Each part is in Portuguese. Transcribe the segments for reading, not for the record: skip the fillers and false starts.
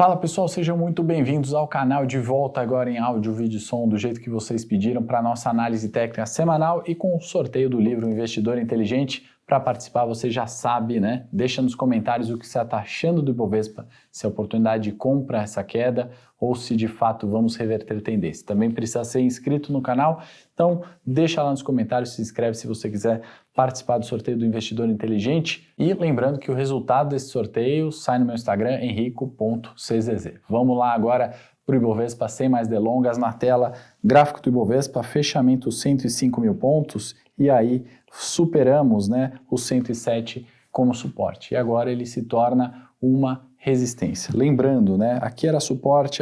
Fala pessoal, sejam muito bem-vindos ao canal, de volta agora em áudio, vídeo e som, do jeito que vocês pediram, para a nossa análise técnica semanal e com o sorteio do livro Investidor Inteligente. Para participar, você já sabe, né? Deixa nos comentários o que você está achando do Ibovespa, se é oportunidade de compra essa queda ou se de fato vamos reverter tendência. Também precisa ser inscrito no canal, então deixa lá nos comentários, se inscreve se você quiser participar do sorteio do Investidor Inteligente. E lembrando que o resultado desse sorteio sai no meu Instagram, henrico.czz. Vamos lá agora para o Ibovespa, sem mais delongas. Na tela, gráfico do Ibovespa, fechamento 105 mil pontos, e aí superamos, né, os 107 como suporte. E agora ele se torna uma resistência. Lembrando, né, aqui era suporte,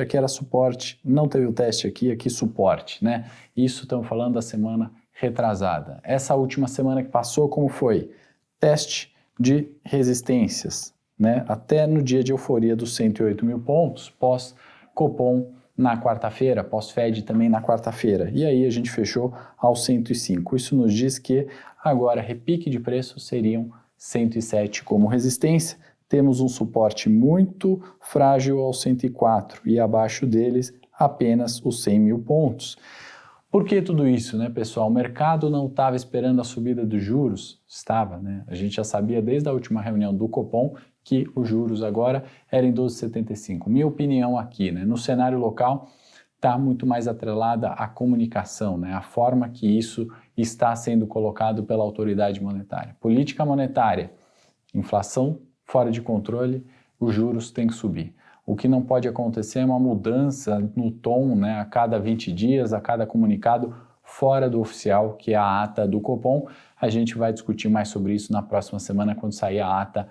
não teve o teste aqui suporte, né? Isso estamos falando da semana retrasada. Essa última semana que passou, como foi? Teste de resistências, né? Até no dia de euforia dos 108 mil pontos, pós-Copom na quarta-feira, pós-Fed também na quarta-feira. E aí a gente fechou aos 105. Isso nos diz que agora repique de preço seriam 107 como resistência. Temos um suporte muito frágil aos 104 e abaixo deles apenas os 100 mil pontos. Por que tudo isso, né, pessoal? O mercado não estava esperando a subida dos juros? Estava, né? A gente já sabia desde a última reunião do Copom que os juros agora eram em 12,75. Minha opinião aqui, né, no cenário local, está muito mais atrelada à comunicação, né, a forma que isso está sendo colocado pela autoridade monetária. Política monetária, inflação fora de controle, os juros têm que subir. O que não pode acontecer é uma mudança no tom, né, a cada 20 dias, a cada comunicado fora do oficial, que é a ata do Copom. A gente vai discutir mais sobre isso na próxima semana, quando sair a ata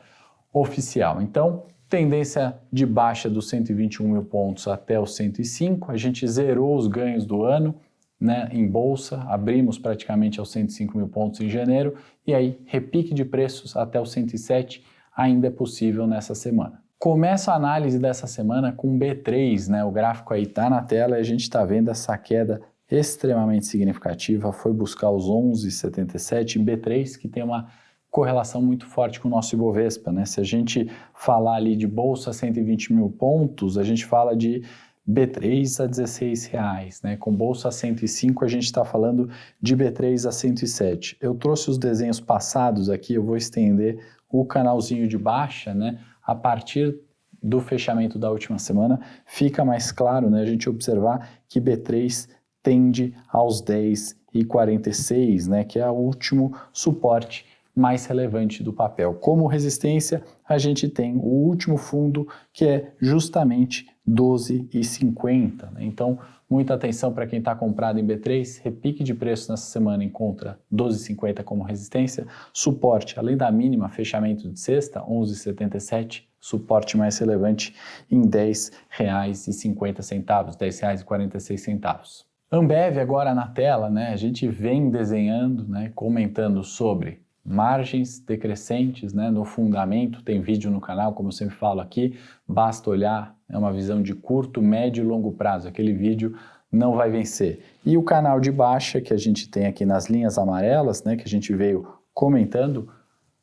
oficial. Então, tendência de baixa dos 121 mil pontos até os 105. A gente zerou os ganhos do ano, né, em bolsa, abrimos praticamente aos 105 mil pontos em janeiro, e aí repique de preços até os 107 ainda é possível nessa semana. Começa a análise dessa semana com B3, né? O gráfico aí está na tela e a gente está vendo essa queda extremamente significativa, foi buscar os 11,77, B3 que tem uma correlação muito forte com o nosso Ibovespa, né? Se a gente falar ali de bolsa 120 mil pontos, a gente fala de B3 a R$16, né? Com bolsa a 105 a gente está falando de B3 a 107. Eu trouxe os desenhos passados aqui, eu vou estender o canalzinho de baixa, né? A partir do fechamento da última semana, fica mais claro, né, a gente observar que B3 tende aos 10,46, né, que é o último suporte mais relevante do papel. Como resistência, a gente tem o último fundo, que é justamente 12,50. Né? Então, muita atenção para quem está comprado em B3, repique de preço nessa semana encontra 12,50 como resistência, suporte, além da mínima, fechamento de sexta, 11,77, suporte mais relevante em R$10,50, R$10,46. Ambev agora na tela, né? A gente vem desenhando, né, comentando sobre margens decrescentes, né, no fundamento, tem vídeo no canal, como eu sempre falo aqui, basta olhar, é uma visão de curto, médio e longo prazo, aquele vídeo não vai vencer. E o canal de baixa que a gente tem aqui nas linhas amarelas, né, que a gente veio comentando,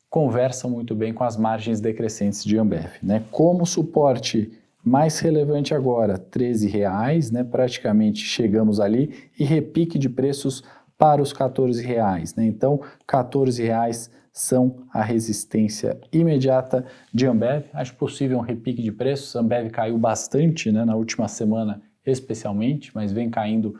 conversam muito bem com as margens decrescentes de Ambev, né. Como suporte mais relevante agora, R$13, né, praticamente chegamos ali, e repique de preços para os R$14, né? Então, R$14 são a resistência imediata de Ambev. Acho possível um repique de preços. Ambev caiu bastante, né, na última semana especialmente, mas vem caindo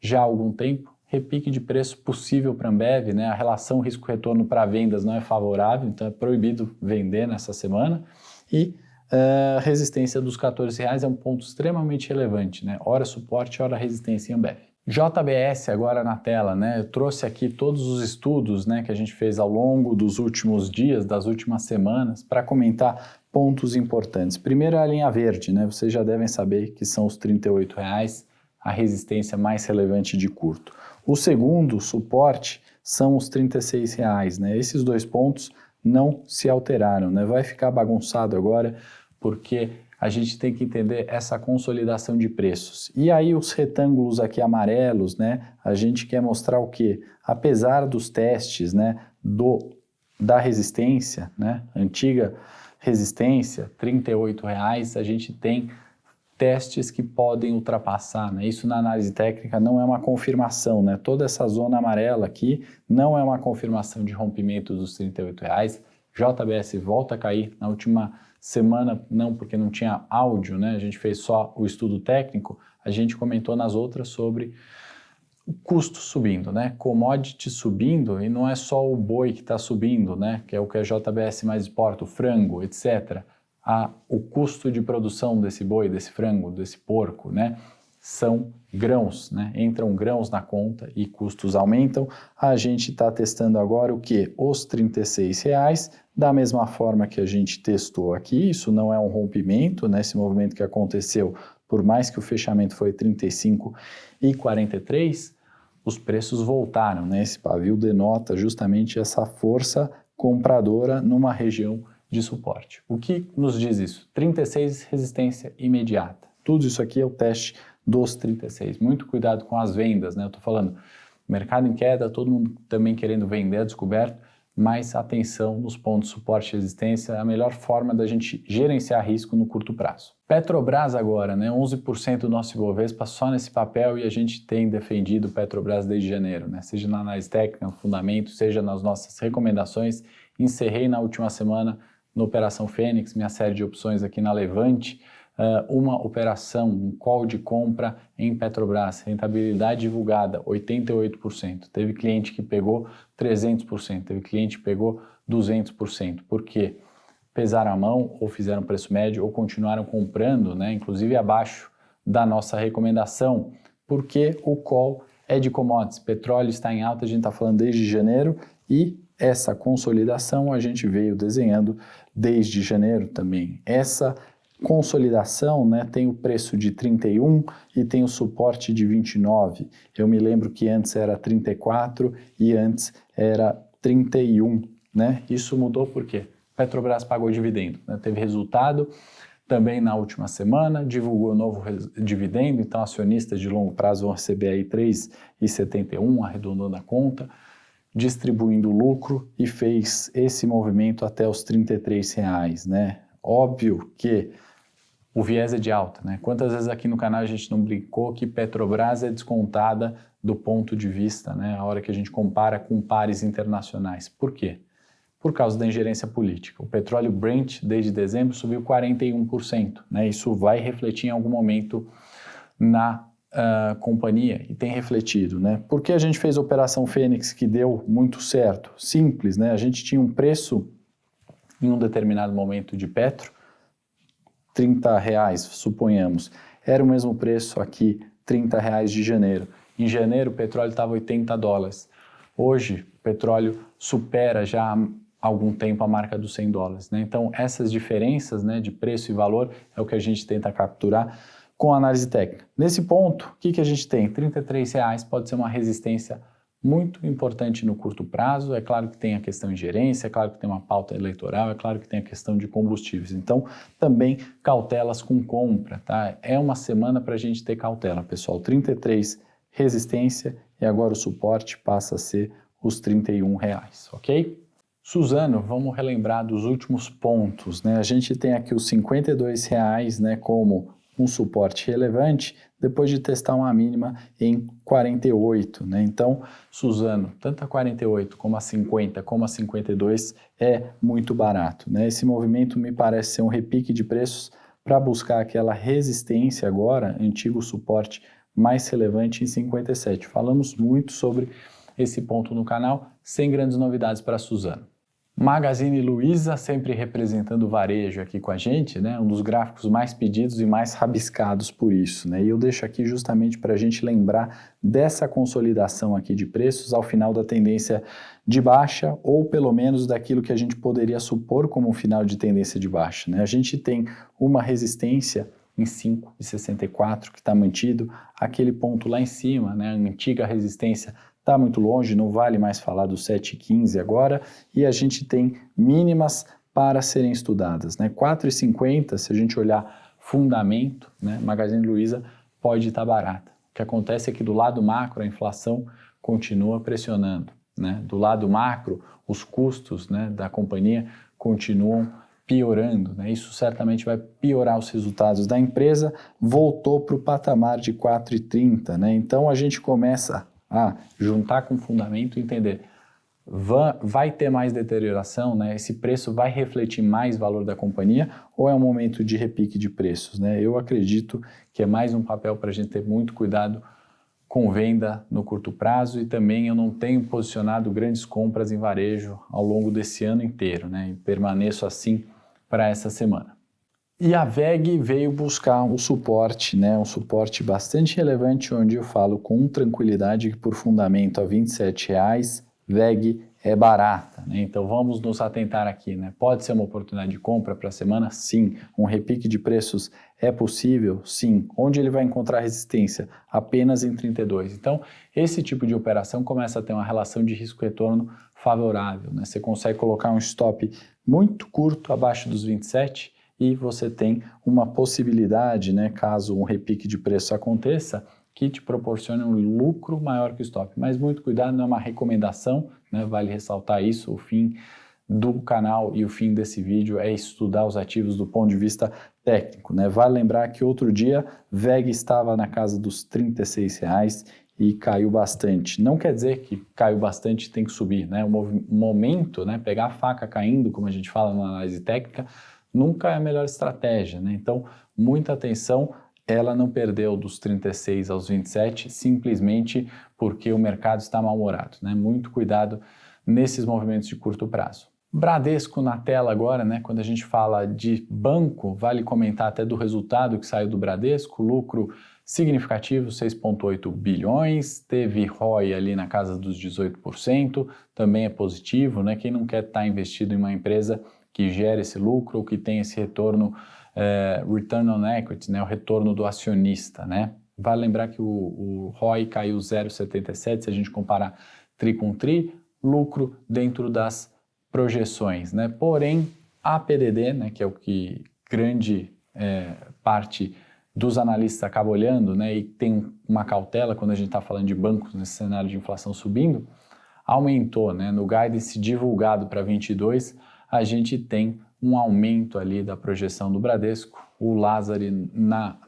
já há algum tempo. Repique de preço possível para Ambev, né? A relação risco-retorno para vendas não é favorável, então é proibido vender nessa semana. E a resistência dos R$14 é um ponto extremamente relevante, né? Ora suporte, ora resistência em Ambev. JBS agora na tela, né? Eu trouxe aqui todos os estudos, né, que a gente fez ao longo dos últimos dias, das últimas semanas, para comentar pontos importantes. Primeiro é a linha verde, né? Vocês já devem saber que são os R$38, a resistência mais relevante de curto. O segundo suporte são os R$36, né? Esses dois pontos não se alteraram, né? Vai ficar bagunçado agora porque a gente tem que entender essa consolidação de preços. E aí os retângulos aqui amarelos, né, a gente quer mostrar o quê? Apesar dos testes, né, da resistência, né, antiga resistência, R$38, a gente tem testes que podem ultrapassar, né? Isso na análise técnica não é uma confirmação, né? Toda essa zona amarela aqui não é uma confirmação de rompimento dos R$ 38. JBS volta a cair na última semana, não porque não tinha áudio, né? A gente fez só o estudo técnico, a gente comentou nas outras sobre o custo subindo, né? Commodity subindo, e não é só o boi que está subindo, né? Que é o que a JBS mais exporta, o frango, etc. O custo de produção desse boi, desse frango, desse porco, né? São grãos, né? Entram grãos na conta e custos aumentam. A gente está testando agora o que? Os R$ 36, da mesma forma que a gente testou aqui. Isso não é um rompimento, né? Esse movimento que aconteceu, por mais que o fechamento foi 35,43, os preços voltaram, né? Esse pavio denota justamente essa força compradora numa região de suporte. O que nos diz isso? 36, resistência imediata. Tudo isso aqui é o teste dos 36. Muito cuidado com as vendas, né? Eu estou falando, mercado em queda, todo mundo também querendo vender a descoberto, mas atenção nos pontos de suporte e resistência, é a melhor forma da gente gerenciar risco no curto prazo. Petrobras agora, né? 11% do nosso Ibovespa só nesse papel, e a gente tem defendido Petrobras desde janeiro, né? Seja na análise técnica, no fundamento, seja nas nossas recomendações. Encerrei na última semana na Operação Fênix, minha série de opções aqui na Levante, uma operação, um call de compra em Petrobras, rentabilidade divulgada 88%. Teve cliente que pegou 300%, teve cliente que pegou 200%. Por quê? Pesaram a mão, ou fizeram preço médio, ou continuaram comprando, né, inclusive abaixo da nossa recomendação, porque o call é de commodities. Petróleo está em alta, a gente está falando desde janeiro, e essa consolidação a gente veio desenhando desde janeiro também. Essa consolidação, né, tem o preço de 31 e tem o suporte de 29. Eu me lembro que antes era 34 e antes era 31, né? Isso mudou por quê? Petrobras pagou dividendo, né? Teve resultado também na última semana, divulgou novo dividendo, então acionistas de longo prazo vão receber aí 3,71, arredondando a conta, distribuindo lucro, e fez esse movimento até os R$ 33, né? Óbvio que o viés é de alta, né? Quantas vezes aqui no canal a gente não brincou que Petrobras é descontada do ponto de vista, né? A hora que a gente compara com pares internacionais. Por quê? Por causa da ingerência política. O petróleo Brent, desde dezembro, subiu 41%, né? Isso vai refletir em algum momento na companhia, e tem refletido, né? Por que a gente fez a Operação Fênix, que deu muito certo? Simples, né? A gente tinha um preço em um determinado momento de petro, R$30, suponhamos. Era o mesmo preço aqui, R$30 de janeiro. Em janeiro o petróleo estava $80. Hoje o petróleo supera já há algum tempo a marca dos $100, né? Então essas diferenças, né, de preço e valor é o que a gente tenta capturar com a análise técnica. Nesse ponto, o que a gente tem? R$33 pode ser uma resistência muito importante no curto prazo. É claro que tem a questão de gerência, é claro que tem uma pauta eleitoral, é claro que tem a questão de combustíveis. Então, também cautelas com compra, tá? É uma semana para a gente ter cautela, pessoal. 33 resistência, e agora o suporte passa a ser os R$31, ok? Suzano, vamos relembrar dos últimos pontos, né? A gente tem aqui os R$52, né, como um suporte relevante, depois de testar uma mínima em 48, né? Então, Suzano, tanto a 48 como a 50, como a 52 é muito barato, né? Esse movimento me parece ser um repique de preços para buscar aquela resistência agora, antigo suporte mais relevante em 57. Falamos muito sobre esse ponto no canal, sem grandes novidades para Suzano. Magazine Luiza, sempre representando o varejo aqui com a gente, né? Um dos gráficos mais pedidos e mais rabiscados por isso, né? E eu deixo aqui justamente para a gente lembrar dessa consolidação aqui de preços ao final da tendência de baixa, ou pelo menos daquilo que a gente poderia supor como um final de tendência de baixa, né? A gente tem uma resistência em 5,64 que está mantido, aquele ponto lá em cima, né? A antiga resistência está muito longe, não vale mais falar do 7,15 agora, e a gente tem mínimas para serem estudadas, né? 4,50, se a gente olhar fundamento, né? Magazine Luiza pode estar barata. O que acontece é que do lado macro a inflação continua pressionando, né? Do lado macro, os custos, né, da companhia continuam piorando, né? Isso certamente vai piorar os resultados da empresa, voltou para o patamar de 4,30, né? Então a gente começa a juntar com o fundamento e entender, vai ter mais deterioração, né? Esse preço vai refletir mais valor da companhia ou é um momento de repique de preços, né? Eu acredito que é mais um papel para a gente ter muito cuidado com venda no curto prazo e também eu não tenho posicionado grandes compras em varejo ao longo desse ano inteiro, né? E permaneço assim para essa semana. E a VEG veio buscar um suporte, né? Um suporte bastante relevante, onde eu falo com tranquilidade que por fundamento a R$ 27,00, VEG é barata, né? Então vamos nos atentar aqui, né? Pode ser uma oportunidade de compra para a semana? Sim. Um repique de preços é possível? Sim. Onde ele vai encontrar resistência? Apenas em 32. Então, esse tipo de operação começa a ter uma relação de risco-retorno favorável, né? Você consegue colocar um stop muito curto abaixo dos 27 e você tem uma possibilidade, né, caso um repique de preço aconteça, que te proporcione um lucro maior que o stop. Mas muito cuidado, não é uma recomendação, né, vale ressaltar isso, o fim do canal e o fim desse vídeo é estudar os ativos do ponto de vista técnico, né? Vale lembrar que outro dia VEG estava na casa dos R$ 36,00 e caiu bastante. Não quer dizer que caiu bastante tem que subir, né? O momento, né, pegar a faca caindo, como a gente fala na análise técnica, nunca é a melhor estratégia, né? Então, muita atenção, ela não perdeu dos 36 aos 27 simplesmente porque o mercado está mal-humorado, né? Muito cuidado nesses movimentos de curto prazo. Bradesco na tela agora, né? Quando a gente fala de banco, vale comentar até do resultado que saiu do Bradesco, lucro significativo, 6,8 bilhões, teve ROI ali na casa dos 18%, também é positivo, né? Quem não quer estar investido em uma empresa que gera esse lucro ou que tem esse retorno, return on equity, né? O retorno do acionista, né? Vale lembrar que o ROI caiu 0,77, se a gente comparar tri com tri, lucro dentro das projeções, né? Porém, a PDD, né, que é o que grande parte dos analistas acaba olhando, né, e tem uma cautela quando a gente está falando de bancos nesse cenário de inflação subindo, aumentou, né? No guidance divulgado para 22, a gente tem um aumento ali da projeção do Bradesco. O Lázari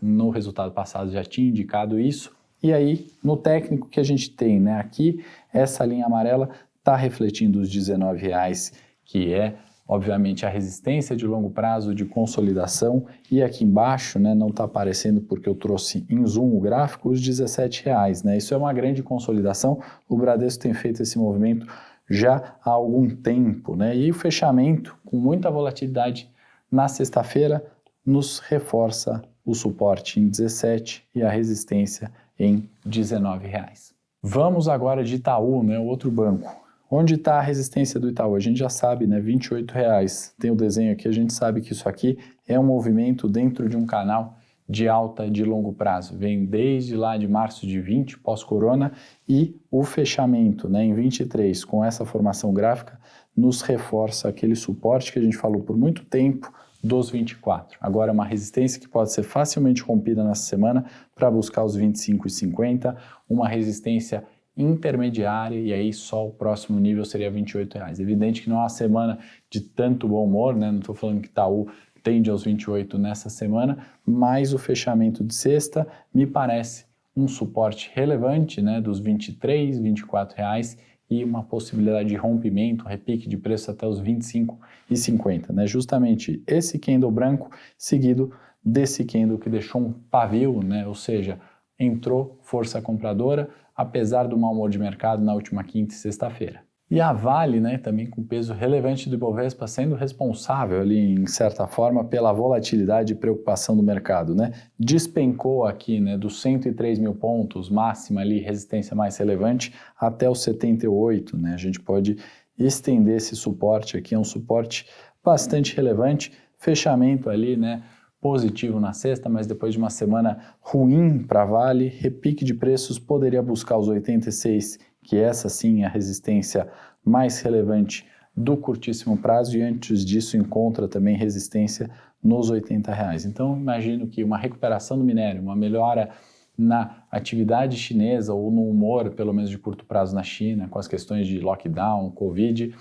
no resultado passado já tinha indicado isso. E aí, no técnico que a gente tem, né, aqui, essa linha amarela está refletindo os R$19,00, que é, obviamente, a resistência de longo prazo de consolidação. E aqui embaixo, né, não está aparecendo porque eu trouxe em zoom o gráfico, os R$17,00, né? Isso é uma grande consolidação. O Bradesco tem feito esse movimento já há algum tempo, né? E o fechamento, com muita volatilidade na sexta-feira, nos reforça o suporte em 17 e a resistência em R$19,00. Vamos agora de Itaú, né, o outro banco. Onde está a resistência do Itaú? A gente já sabe, né, R$28,00. Tem o desenho aqui, a gente sabe que isso aqui é um movimento dentro de um canal de alta de longo prazo. Vem desde lá de março de 20, pós-corona, e o fechamento, né, em 23, com essa formação gráfica, nos reforça aquele suporte que a gente falou por muito tempo dos 24. Agora é uma resistência que pode ser facilmente rompida nessa semana para buscar os 25,50, uma resistência intermediária, e aí só o próximo nível seria R$28,00. Evidente que não é uma semana de tanto bom humor, né? Não estou falando que Itaú tende aos 28 nessa semana, mas o fechamento de sexta me parece um suporte relevante, né, dos 23, R$24,00 e uma possibilidade de rompimento, repique de preço até os 25,50, né? Justamente esse candle branco seguido desse candle que deixou um pavio, né? Ou seja, entrou força compradora, apesar do mau humor de mercado na última quinta e sexta-feira. E a Vale, né, também com peso relevante do Ibovespa, sendo responsável ali, em certa forma, pela volatilidade e preocupação do mercado, né? Despencou aqui, né, dos 103 mil pontos, máxima ali, resistência mais relevante, até os 78, né? A gente pode estender esse suporte aqui, é um suporte bastante relevante, fechamento ali, né, positivo na sexta, mas depois de uma semana ruim para a Vale, repique de preços poderia buscar os 86, que essa sim é a resistência mais relevante do curtíssimo prazo, e antes disso encontra também resistência nos R$80,00. Então imagino que uma recuperação do minério, uma melhora na atividade chinesa ou no humor, pelo menos de curto prazo na China, com as questões de lockdown, Covid,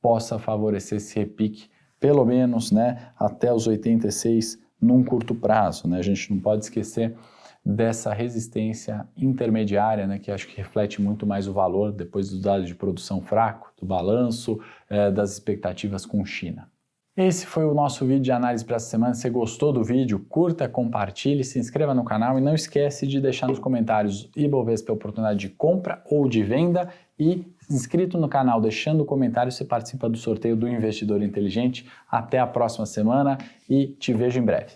possa favorecer esse repique pelo menos, né, até os 86 num curto prazo, né? A gente não pode esquecer dessa resistência intermediária, né, que acho que reflete muito mais o valor depois dos dados de produção fraco, do balanço, das expectativas com China. Esse foi o nosso vídeo de análise para essa semana. Se você gostou do vídeo, curta, compartilhe, se inscreva no canal e não esquece de deixar nos comentários Ibovespa oportunidade de compra ou de venda, e inscrito no canal, deixando o comentário, você participa do sorteio do Investidor Inteligente. Até a próxima semana e te vejo em breve.